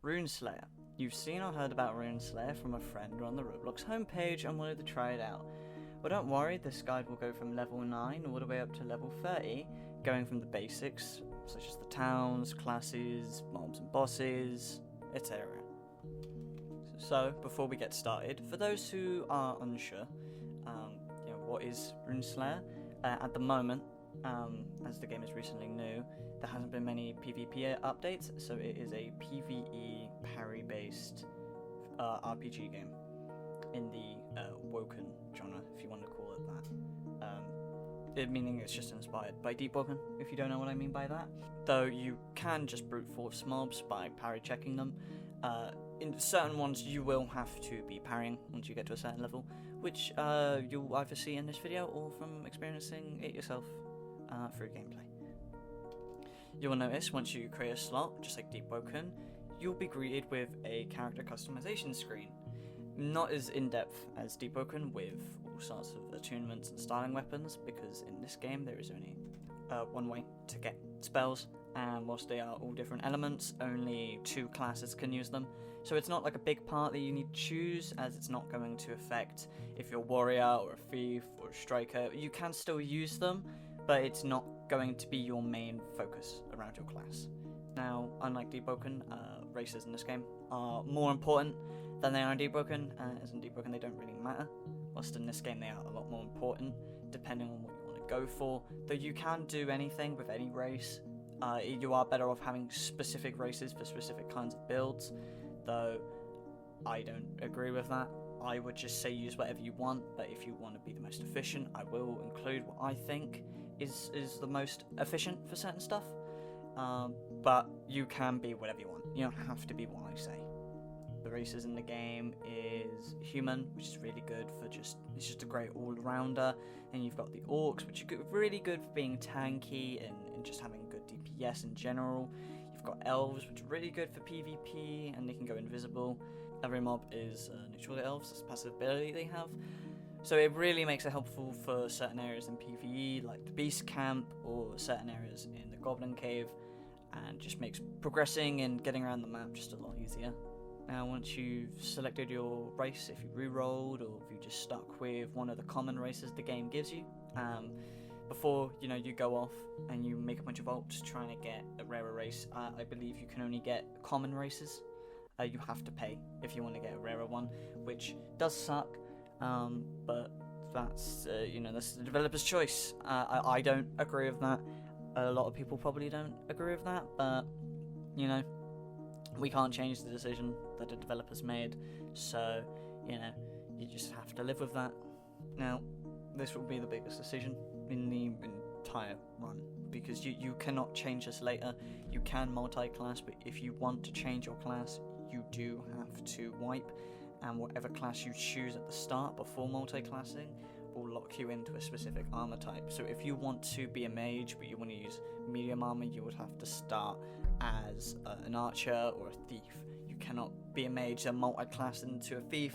Rune Slayer. You've seen or heard about Rune Slayer from a friend or on the Roblox homepage and wanted to try it out. Well, don't worry, this guide will go from level 9 all the way up to level 30, going from the basics, such as the towns, classes, mobs and bosses, etc. So, before we get started, for those who are unsure, what is Rune Slayer? At the moment, as the game is recently new, there hasn't been many PvP updates, so it is a PvE parry-based RPG game in the Woken genre, if you want to call it that. Meaning it's just inspired by Deep Woken, if you don't know what I mean by that. Though you can just brute force mobs by parry checking them. In certain ones you will have to be parrying once you get to a certain level, which you'll either see in this video or from experiencing it yourself through gameplay. You will notice once you create a slot, just like Deep Woken, you'll be greeted with a character customization screen. Not as in-depth as Deep Woken with all sorts of attunements and styling weapons, because in this game there is only one way to get spells, and whilst they are all different elements, only 2 classes can use them. So it's not like a big part that you need to choose, as it's not going to affect if you're a warrior or a thief or a striker. You can still use them, but it's not going to be your main focus around your class. Now, unlike Deep Woken, races in this game are more important than they are in Deep Woken, as in Deep Woken they don't really matter, whilst in this game they are a lot more important, depending on what you want to go for. Though you can do anything with any race, you are better off having specific races for specific kinds of builds, though I don't agree with that. I would just say use whatever you want, but if you want to be the most efficient, I will include what I think is the most efficient for certain stuff, but you can be whatever you want. You don't have to be what I say. The races in the game is human, which is really good for it's just a great all-rounder. And you've got the orcs, which are really good for being tanky and just having good DPS in general. You've got elves, which are really good for PvP, and they can go invisible. Every mob is neutral to elves, it's a passive ability they have. So it really makes it helpful for certain areas in PvE, like the Beast Camp, or certain areas in the Goblin Cave, and just makes progressing and getting around the map just a lot easier. Now, once you've selected your race, if you re-rolled or if you just stuck with one of the common races the game gives you, before you go off and you make a bunch of ults trying to get a rarer race, I believe you can only get common races. You have to pay if you want to get a rarer one, which does suck, but that's that's the developer's choice. I don't agree with that. A lot of people probably don't agree with that, but we can't change the decision that the developers made, so you just have to live with that. Now, this will be the biggest decision in the entire run, because you cannot change this later. You can multi-class, but if you want to change your class, you do have to wipe, and whatever class you choose at the start before multi-classing will lock you into a specific armor type. So if you want to be a mage but you want to use medium armor, you would have to start as an archer or a thief. You cannot be a mage and multi-class into a thief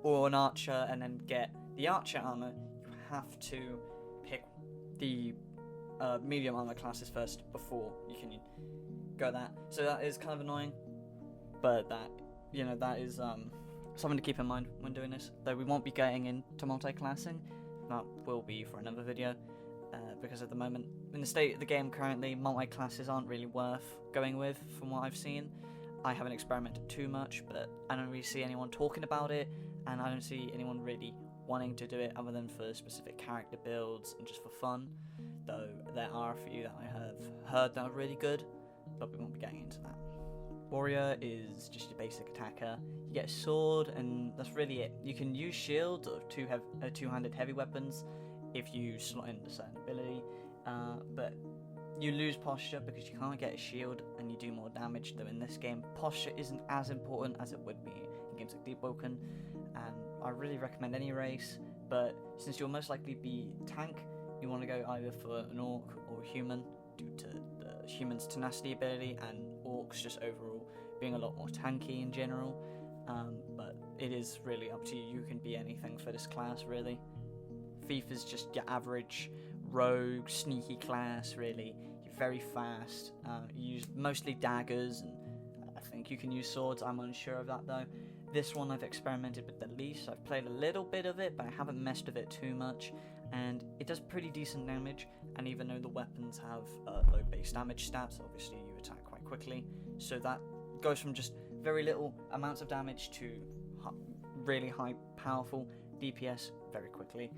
or an archer and then get the archer armor. You have to pick the medium armor classes first before you can go that. So that is kind of annoying, but that is something to keep in mind when doing this. Though we won't be getting into multi-classing, that will be for another video, because at the moment, in the state of the game currently, multi-classes aren't really worth going with from what I've seen. I haven't experimented too much, but I don't really see anyone talking about it, and I don't see anyone really wanting to do it other than for specific character builds and just for fun, though there are a few that I have heard that are really good, but we won't be getting into that. Warrior is just your basic attacker. You get a sword, and that's really it. You can use shields or two-handed heavy weapons if you slot in a certain ability, but you lose posture because you can't get a shield and you do more damage. Though in this game, posture isn't as important as it would be in games like Deep Woken, and I really recommend any race, but since you'll most likely be tank, you want to go either for an orc or a human, due to the human's tenacity ability and orcs just overall being a lot more tanky in general, but it is really up to you. You can be anything for this class, really. Thief is just your average rogue, sneaky class, really. You're very fast, you use mostly daggers and a think you can use swords. I'm unsure of that though. This one I've experimented with the least. I've played a little bit of it, but I haven't messed with it too much, and it does pretty decent damage. And even though the weapons have low base damage stats, obviously you attack quite quickly, so that goes from just very little amounts of damage to really high powerful DPS very quickly.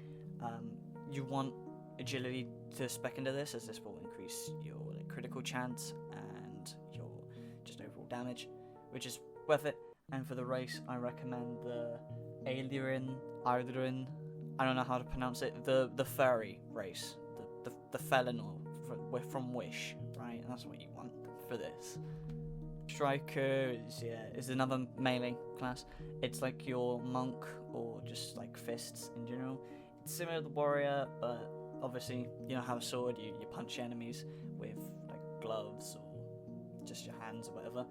You want agility to spec into this, as this will increase your critical chance and your just overall damage, which is worth it. And for the race, I recommend the Aelurin, I don't know how to pronounce it, the furry race, the Felinor from Wish, right? And that's what you want for this. Striker is another melee class. It's like your monk or just like fists in general. It's similar to the warrior, but obviously you don't have a sword. You punch enemies with like gloves or just your hands or whatever.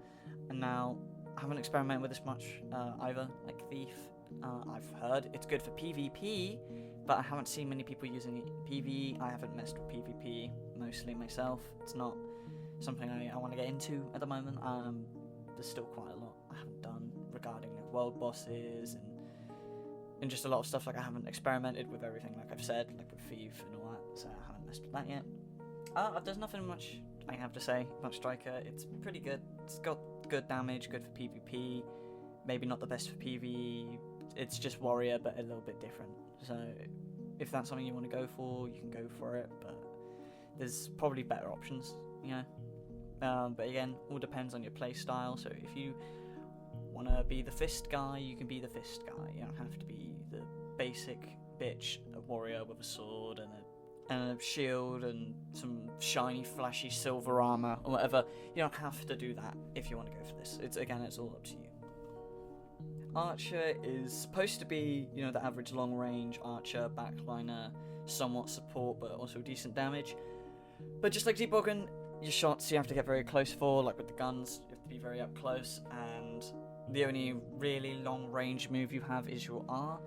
And now I haven't experimented with this much either. Like Thief, I've heard it's good for PvP, but I haven't seen many people using it in PvE. I haven't messed with PvP mostly myself. It's not something I want to get into at the moment. There's still quite a lot I haven't done regarding like world bosses and just a lot of stuff. Like I haven't experimented with everything, like I've said, like with Thief and all that, so I haven't messed with that yet. There's nothing much I have to say about Striker. It's pretty good. It's got good damage, good for PvP, maybe not the best for PvE. It's just warrior, but a little bit different. So if that's something you want to go for, you can go for it, but there's probably better options, you know. But again, all depends on your play style. So if you want to be the fist guy, you can be the fist guy. You don't have to be the basic bitch, a warrior with a sword and a shield and some shiny, flashy silver armor or whatever. You don't have to do that if you want to go for this. It's all up to you. Archer is supposed to be, you know, the average long-range archer, backliner, somewhat support, but also decent damage. But just like Deep Organ, your shots you have to get very close for, like with the guns, you have to be very up close, and the only really long-range move you have is your R,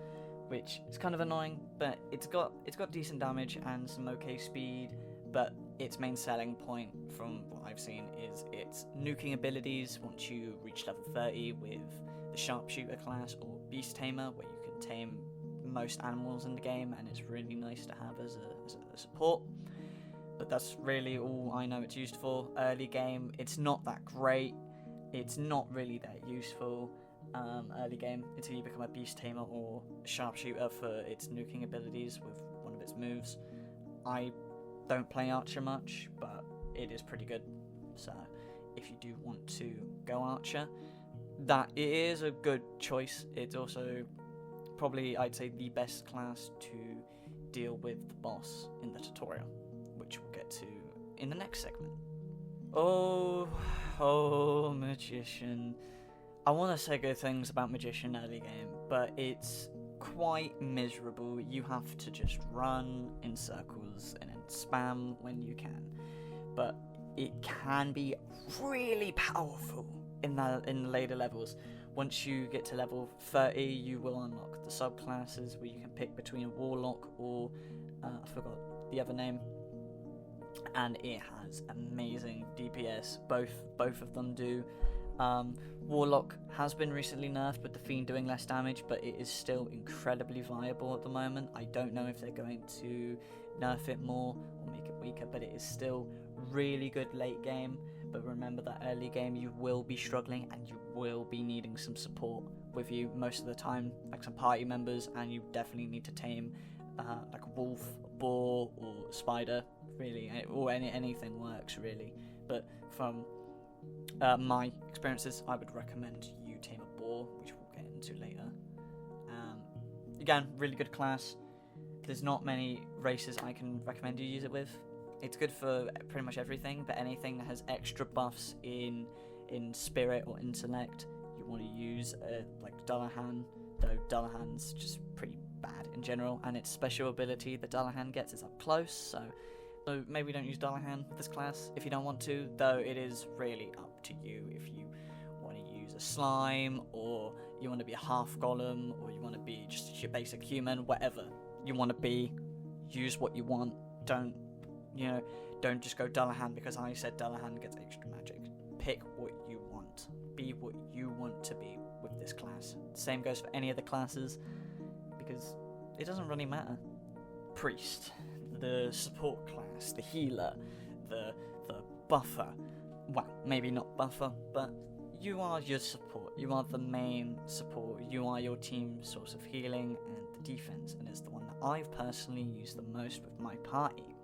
which is kind of annoying, but it's got decent damage and some okay speed, but its main selling point from what I've seen is its nuking abilities once you reach level 30 with the Sharpshooter class or Beast Tamer, where you can tame most animals in the game, and it's really nice to have as a support. But that's really all I know it's used for. Early game, it's not that great. It's not really that useful. Early game, until you become a Beast Tamer or a Sharpshooter for its nuking abilities with one of its moves. I don't play Archer much, but it is pretty good. So if you do want to go Archer, that it is a good choice. It's also probably, I'd say, the best class to deal with the boss in the tutorial, which we'll get to in the next segment. Oh, Magician. I want to say good things about Magician early game, but it's quite miserable. You have to just run in circles and then spam when you can. But it can be really powerful in the later levels. Once you get to level 30, you will unlock the subclasses where you can pick between a Warlock or I forgot the other name, and it has amazing DPS. Both of them do. Warlock has been recently nerfed with the Fiend doing less damage, but it is still incredibly viable at the moment. I don't know if they're going to nerf it more or make it weaker, but it is still really good late game. But remember that early game you will be struggling and you will be needing some support with you most of the time, like some party members, and you definitely need to tame like a wolf, a boar, or spider, really, or anything works really. But from my experiences, I would recommend you tame a boar, which we'll get into later. Again, really good class. There's not many races I can recommend you use it with. It's good for pretty much everything, but anything that has extra buffs in spirit or intellect, you want to use like Dullahan, though Dullahan's just pretty bad in general, and its special ability that Dullahan gets is up close, so maybe don't use Dullahan with this class if you don't want to, though it is really up to you if you want to use a slime, or you want to be a half golem, or you want to be just your basic human, whatever you want to be, use what you want. Don't just go Dullahan because I said Dullahan gets extra magic. Pick what you want. be what you want to be with this class. Same goes for any other classes, because it doesn't really matter. Priest, the support class, the healer, the buffer. Well, maybe not buffer, but you are your support. You are the main support. You are your team's source of healing and the defense, and it's the one that I've personally used the most with my party.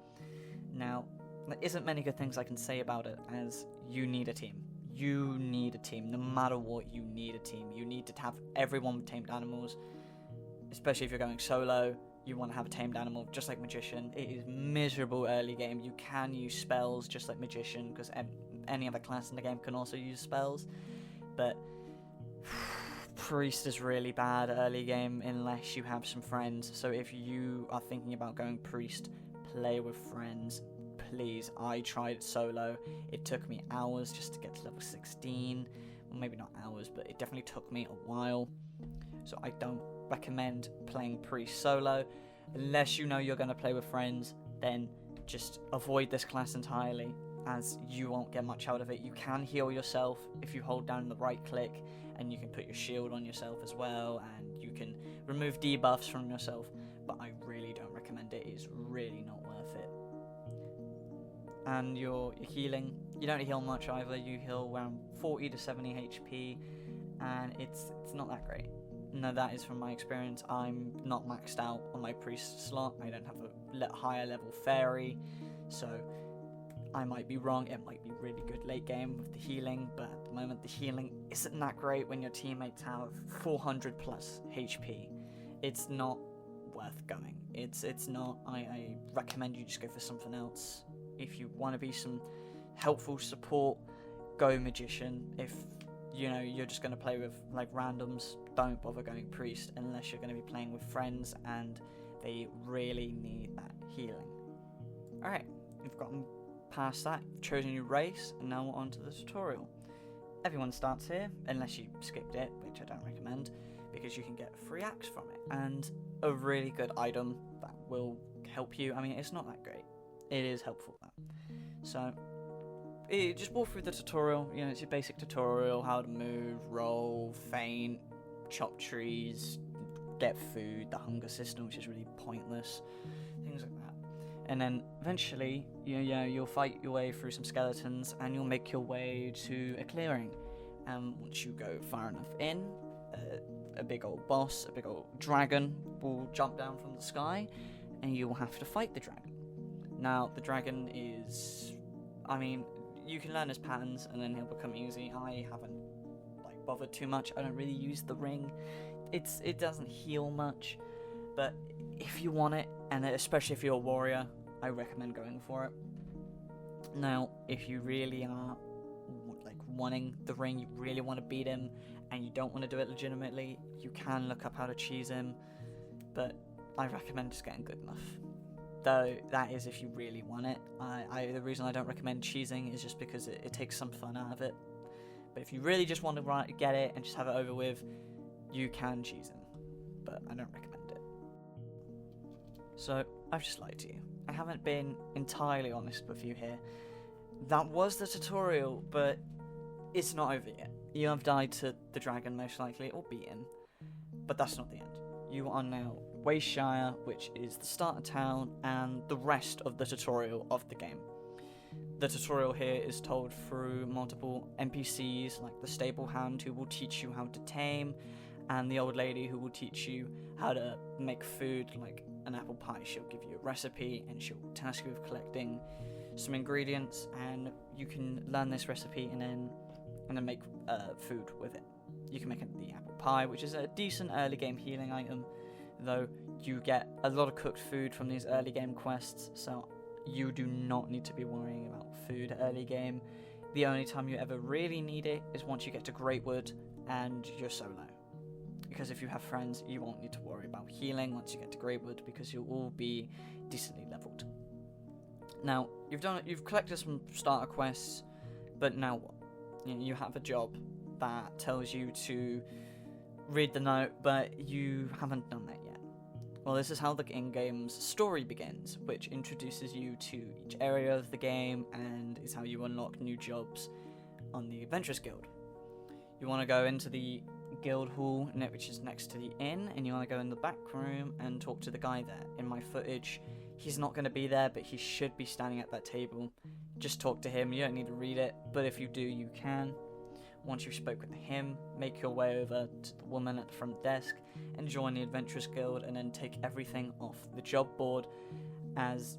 Now, there isn't many good things I can say about it, as you need a team. You need a team. No matter what, you need a team. You need to have everyone with tamed animals, especially if you're going solo. You want to have a tamed animal, just like Magician. It is miserable early game. You can use spells just like Magician, because any other class in the game can also use spells. But Priest is really bad early game unless you have some friends. So if you are thinking about going Priest, play with friends. Please. I tried it solo. It took me hours just to get to level 16. Well, maybe not hours, but it definitely took me a while. So I don't recommend playing Priest solo. Unless you know you're going to play with friends, then just avoid this class entirely, as you won't get much out of it. You can heal yourself if you hold down the right click, and you can put your shield on yourself as well, and you can remove debuffs from yourself, but I really don't recommend it. It's really not worth it. And your healing, you don't heal much either. You heal around 40 to 70 HP, and it's not that great. No, that is from my experience. I'm not maxed out on my priest slot. I don't have a higher level fairy, so I might be wrong. It might be really good late game with the healing, but at the moment the healing isn't that great when your teammates have 400 plus HP. It's not worth going. It's not. I recommend you just go for something else. If you want to be some helpful support, go Magician. If you're just going to play with like randoms, don't bother going Priest unless you're going to be playing with friends and they really need that healing. Alright, you've gotten past that, chosen your race, and now we're on to the tutorial. Everyone starts here, unless you skipped it, which I don't recommend, because you can get a free axe from it, and a really good item that will help you. I mean, it's not that great. It is helpful though. So, just walk through the tutorial. It's your basic tutorial: how to move, roll, feint, chop trees, get food, the hunger system, which is really pointless, things like that. And then eventually, you'll fight your way through some skeletons, and you'll make your way to a clearing. And once you go far enough in, a big old boss, a big old dragon, will jump down from the sky, and you will have to fight the dragon. Now, the dragon is, you can learn his patterns and then he'll become easy. I haven't bothered too much. I don't really use the ring. It doesn't heal much, but if you want it, and especially if you're a warrior, I recommend going for it. Now, if you really are wanting the ring, you really want to beat him, and you don't want to do it legitimately, you can look up how to cheese him, but I recommend just getting good enough. Though that is if you really want it. The reason I don't recommend cheesing is just because it takes some fun out of it. But if you really just want to get it and just have it over with, you can cheese him. But I don't recommend it. So, I've just lied to you. I haven't been entirely honest with you here. That was the tutorial, but it's not over yet. You have died to the dragon most likely, or beaten. But that's not the end. You are now Wayshire, which is the start of town, and the rest of the tutorial of the game. The tutorial here is told through multiple NPCs, like the stable hand who will teach you how to tame, and the old lady who will teach you how to make food, like an apple pie. She'll give you a recipe, and she'll task you with collecting some ingredients, and you can learn this recipe and then make food with it. You can make the apple pie, which is a decent early game healing item, though you get a lot of cooked food from these early game quests, so you do not need to be worrying about food early game. The only time you ever really need it is once you get to Greatwood and you're solo. Because if you have friends, you won't need to worry about healing once you get to Greatwood, because you'll all be decently leveled. Now, you've collected some starter quests, but now what? You have a job that tells you to read the note, but you haven't done that yet. Well, this is how the in-game's story begins, which introduces you to each area of the game and is how you unlock new jobs on the Adventurers Guild. you want to go into the guild hall, which is next to the inn, and you want to go in the back room and talk to the guy there. In my footage, he's not going to be there, but he should be standing at that table. Just talk to him. You don't need to read it, but if you do, you can. Once you've spoken with him, make your way over to the woman at the front desk and join the Adventurers Guild, and then take everything off the job board, as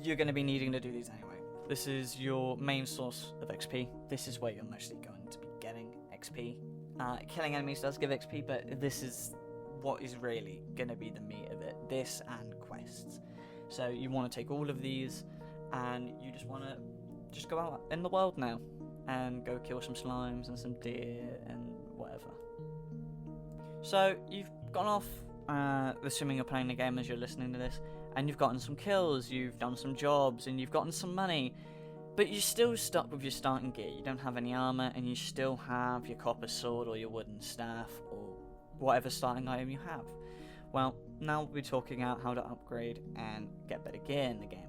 you're going to be needing to do these anyway. This is your main source of XP. This is where you're mostly going to be getting XP. Killing enemies does give XP, but this is what is really going to be the meat of it. This and quests. So you want to take all of these, and you just want to just go out in the world now and go kill some slimes and some deer and whatever. So you've gone off, assuming you're playing the game as you're listening to this, and you've gotten some kills, you've done some jobs, and you've gotten some money, but you're still stuck with your starting gear. You don't have any armor, and you still have your copper sword or your wooden staff or whatever starting item you have. Well, now we'll be talking out how to upgrade and get better gear in the game.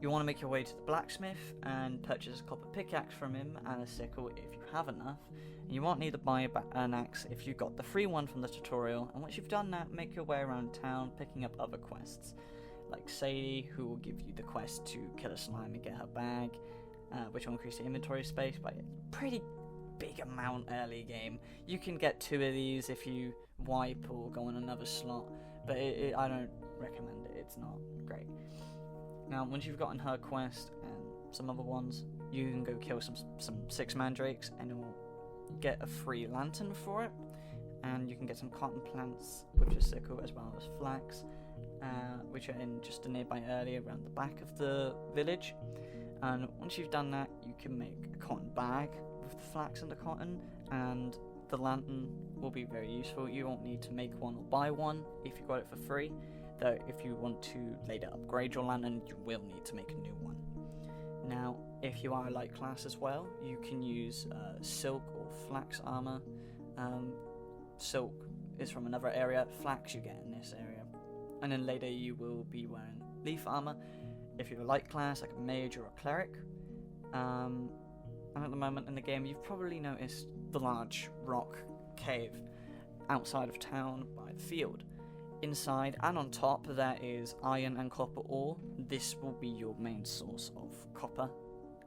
You want to make your way to the blacksmith and purchase a copper pickaxe from him and a sickle if you have enough. And you won't need to buy an axe if you got the free one from the tutorial. And once you've done that, make your way around town picking up other quests, like Sadie, who will give you the quest to kill a slime and get her bag, which will increase your inventory space by a pretty big amount early game. You can get 2 of these if you wipe or go on another slot, but I don't recommend it. It's not great. Now, once you've gotten her quest and some other ones, you can go kill some 6 mandrakes, and you'll get a free lantern for it, and you can get some cotton plants with your sickle, as well as flax, which are in just a nearby area around the back of the village. And once you've done that, you can make a cotton bag with the flax and the cotton, and the lantern will be very useful. You won't need to make one or buy one if you got it for free, though if you want to later upgrade your lantern, you will need to make a new one. Now, if you are a light class as well, you can use silk or flax armor. Silk is from another area, flax you get in this area. And then later you will be wearing leaf armor if you're a light class, like a mage or a cleric. And at the moment in the game, you've probably noticed the large rock cave outside of town by the field. Inside and on top there is iron and copper ore. This will be your main source of copper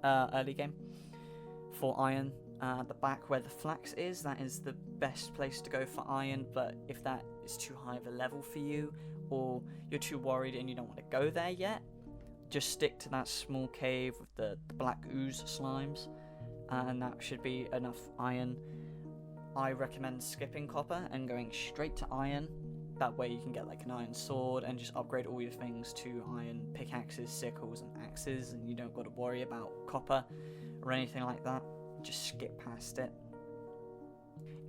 early game. For iron, at the back where the flax is, that is the best place to go for iron, but if that is too high of a level for you, or you're too worried and you don't want to go there yet, just stick to that small cave with the black ooze slimes, and that should be enough iron. I recommend skipping copper and going straight to iron. That way you can get like an iron sword and just upgrade all your things to iron pickaxes, sickles and axes, and you don't got to worry about copper or anything like that. Just skip past it.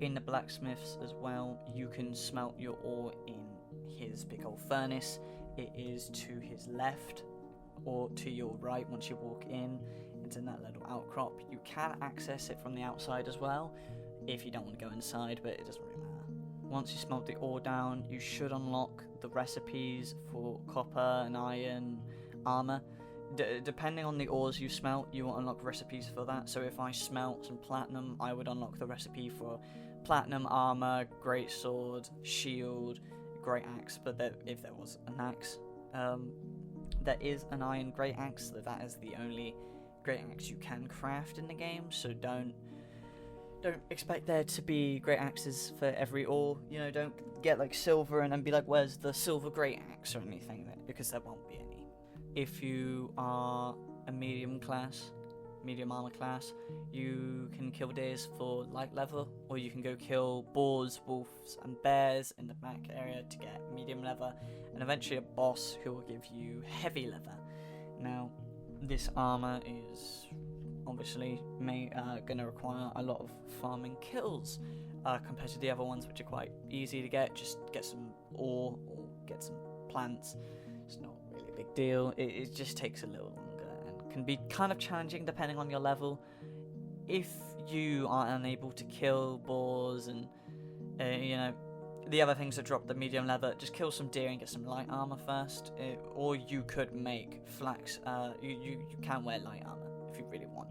In the blacksmiths as well, you can smelt your ore in his big old furnace. It is to his left or to your right once you walk in. It's in that little outcrop. You can access it from the outside as well if you don't want to go inside, but it doesn't really matter. Once you smelt the ore down, you should unlock the recipes for copper and iron armor. Depending on the ores you smelt, you will unlock recipes for that. So if I smelt some platinum, I would unlock the recipe for platinum armor, great sword, shield, great axe. But if there was an axe, there is an iron great axe. That is the only great axe you can craft in the game. So don't expect there to be great axes for every ore. You know, don't get like silver and then be like, where's the silver great axe or anything, because there won't be any. If you are a medium armor class, you can kill deers for light leather, or you can go kill boars, wolves and bears in the back area to get medium leather, and eventually a boss who will give you heavy leather. Now, this armor is obviously going to require a lot of farming kills compared to the other ones, which are quite easy to get. Just get some ore or get some plants. It's not really a big deal. It just takes a little longer and can be kind of challenging depending on your level. If you are unable to kill boars and the other things that drop the medium leather, just kill some deer and get some light armor first. Or you could make flax. You can wear light armor if you really want.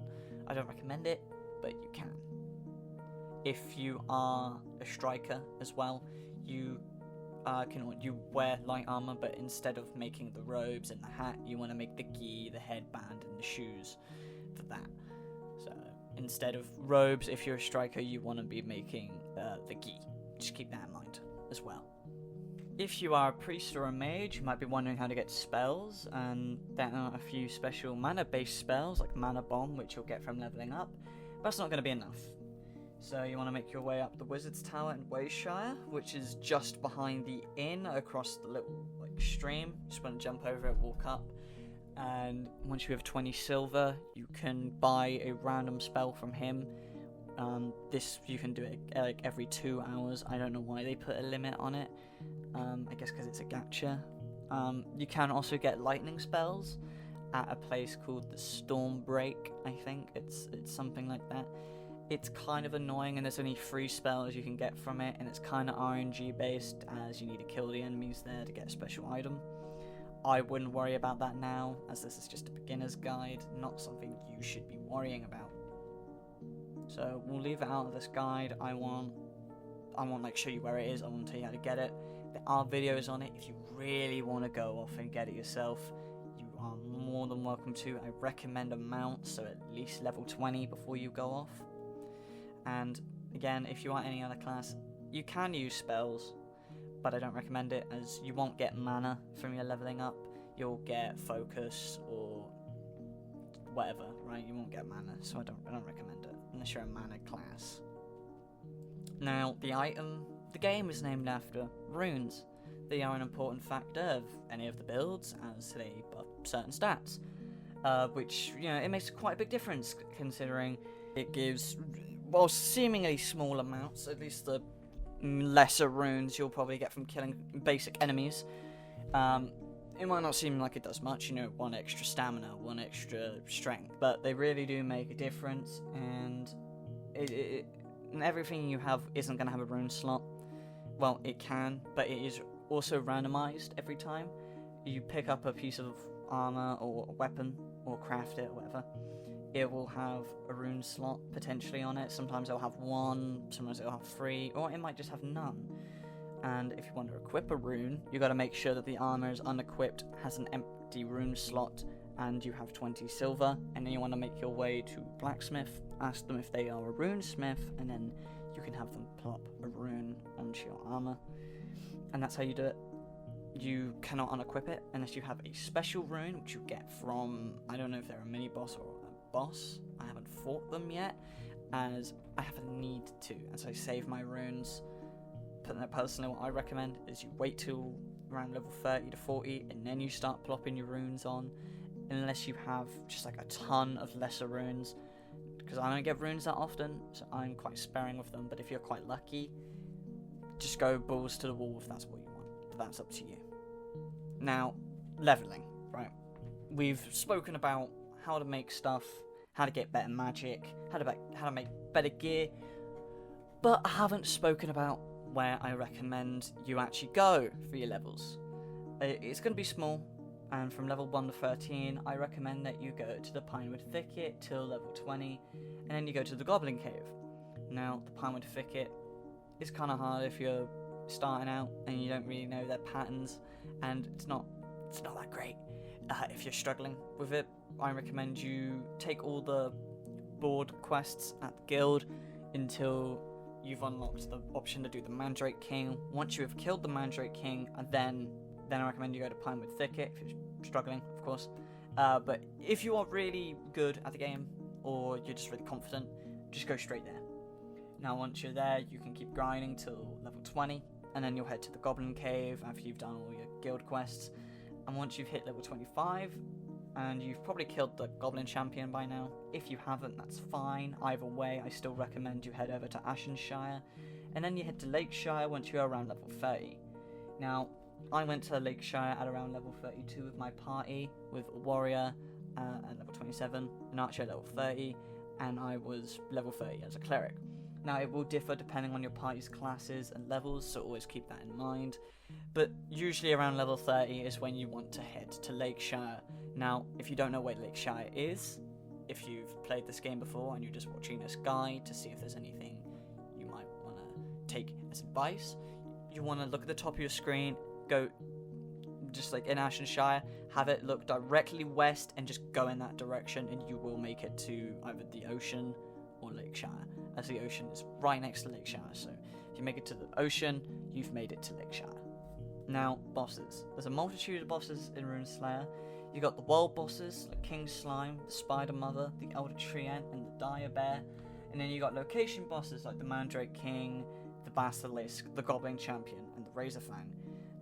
I don't recommend it, but you can. if you are a striker as well, you you wear light armor, but instead of making the robes and the hat, you want to make the gi, the headband, and the shoes for that. So instead of robes, if you're a striker, you want to be making the gi. Just keep that in mind as well. If you are a priest or a mage, you might be wondering how to get spells, and there are a few special mana-based spells, like Mana Bomb, which you'll get from leveling up, but that's not going to be enough. So you want to make your way up the Wizard's Tower in Wayshire, which is just behind the inn across the little stream. Just want to jump over it, walk up, and once you have 20 silver, you can buy a random spell from him. This you can do it every 2 hours. I don't know why they put a limit on it. I guess because it's a gacha. You can also get lightning spells at a place called the Stormbreak. I think it's something like that. It's kind of annoying, and there's only 3 spells you can get from it, and it's kind of RNG based, as you need to kill the enemies there to get a special item. I wouldn't worry about that now, as this is just a beginner's guide, not something you should be worrying about. So we'll leave it out of this guide. I won't show you where it is. I won't tell you how to get it. There are videos on it. If you really want to go off and get it yourself, you are more than welcome to. I recommend a mount, so at least level 20 before you go off. And again, if you are any other class, you can use spells, but I don't recommend it, as you won't get mana from your leveling up. You'll get focus or whatever, right? You won't get mana, so I don't recommend it unless you're a mana class. Now, the game is named after runes. They are an important factor of any of the builds, as they buff certain stats, which, it makes quite a big difference, considering it gives, well, seemingly small amounts, at least the lesser runes you'll probably get from killing basic enemies. It might not seem like it does much, 1 extra stamina, 1 extra strength, but they really do make a difference, and everything you have isn't going to have a rune slot. Well, it can, but it is also randomized every time. You pick up a piece of armor or a weapon, or craft it, or whatever, it will have a rune slot potentially on it. Sometimes it'll have 1, sometimes it'll have 3, or it might just have none. And if you want to equip a rune, you got to make sure that the armor is unequipped, has an empty rune slot, and you have 20 silver. And then you want to make your way to blacksmith, ask them if they are a rune smith, and then you can have them plop a rune onto your armor. And that's how you do it. You cannot unequip it unless you have a special rune, which you get from, I don't know if they're a mini boss or a boss. I haven't fought them yet, as I have a need to, as I save my runes. Personally, what I recommend is you wait till around level 30 to 40, and then you start plopping your runes on, unless you have just a ton of lesser runes, because I don't get runes that often, so I'm quite sparing with them. But if you're quite lucky, just go balls to the wall if that's what you want, but that's up to you. Now, leveling, right? We've spoken about how to make stuff, how to get better magic, how to make better gear, but I haven't spoken about where I recommend you actually go for your levels. It's going to be small, and from level 1 to 13, I recommend that you go to the Pinewood Thicket till level 20, and then you go to the Goblin Cave. Now, the Pinewood Thicket is kind of hard if you're starting out and you don't really know their patterns, and it's not that great. If you're struggling with it, I recommend you take all the board quests at the guild until you've unlocked the option to do the Mandrake King. Once you have killed the Mandrake King, then I recommend you go to Pinewood Thicket if you're struggling, of course. But if you are really good at the game, or you're just really confident, just go straight there. Now once you're there, you can keep grinding till level 20, and then you'll head to the Goblin Cave after you've done all your guild quests. And once you've hit level 25, and you've probably killed the Goblin Champion by now. If you haven't, that's fine. Either way, I still recommend you head over to Ashenshire, and then you head to Lakeshire once you're around level 30. Now, I went to Lakeshire at around level 32 with my party, with a warrior at level 27, an archer at level 30, and I was level 30 as a cleric. Now, it will differ depending on your party's classes and levels, so always keep that in mind. But usually around level 30 is when you want to head to Lakeshire. Now, if you don't know where Lakeshire is, if you've played this game before and you're just watching this guide to see if there's anything as advice, you want to look at the top of your screen, go just like in Ashenshire, have it look directly west and just go in that direction, and you will make it to either the ocean or Lakeshire, as the ocean is right next to Lakeshire. So if you make it to the ocean, you've made it to Lakeshire. Now, bosses. There's a multitude of bosses in Rune Slayer. You got the world bosses like King Slime, the Spider Mother, the Elder Treant, and the Dire Bear. And then you got location bosses like the Mandrake King, the Basilisk, the Goblin Champion, and the Razorfang.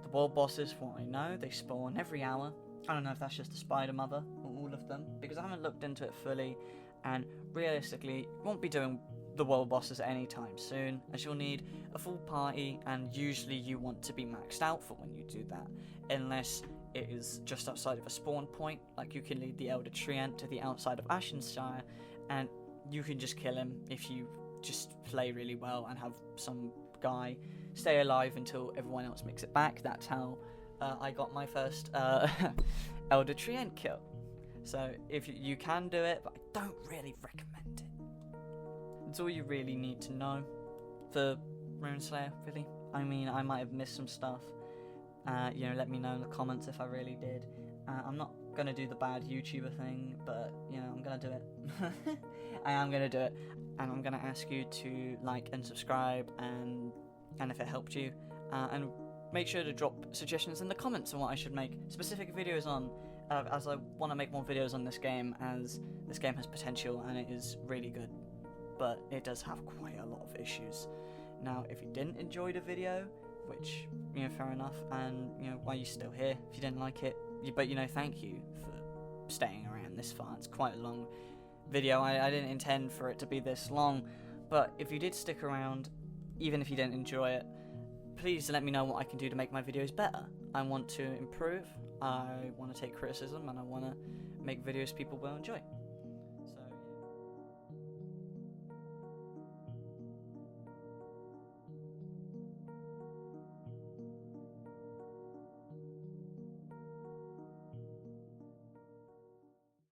The world bosses, from what I know, they spawn every hour. I don't know if that's just the Spider Mother or all of them, because I haven't looked into it fully, and realistically, you won't be doing the world bosses anytime soon, as you'll need a full party, and usually you want to be maxed out for when you do that, unless it is just outside of a spawn point, like you can lead the Elder Treant to the outside of Ashenshire, and you can just kill him if you just play really well and have some guy stay alive until everyone else makes it back. That's how I got my first Elder Treant kill. So if you can do it, but I don't really recommend it. That's all you really need to know for Rune Slayer, really. I mean, I might have missed some stuff. Let me know in the comments if I really did. I'm not gonna do the bad YouTuber thing, but I'm gonna do it. I am gonna do it, and I'm gonna ask you to like and subscribe, and if it helped you, and make sure to drop suggestions in the comments on what I should make specific videos on, as I want to make more videos on this game, as this game has potential and it is really good, but it does have quite a lot of issues. Now, if you didn't enjoy the video, which, fair enough, and, why are you still here? If you didn't like it, but, thank you for staying around this far. It's quite a long video. I didn't intend for it to be this long, but if you did stick around, even if you didn't enjoy it, please let me know what I can do to make my videos better. I want to improve, I want to take criticism, and I want to make videos people will enjoy.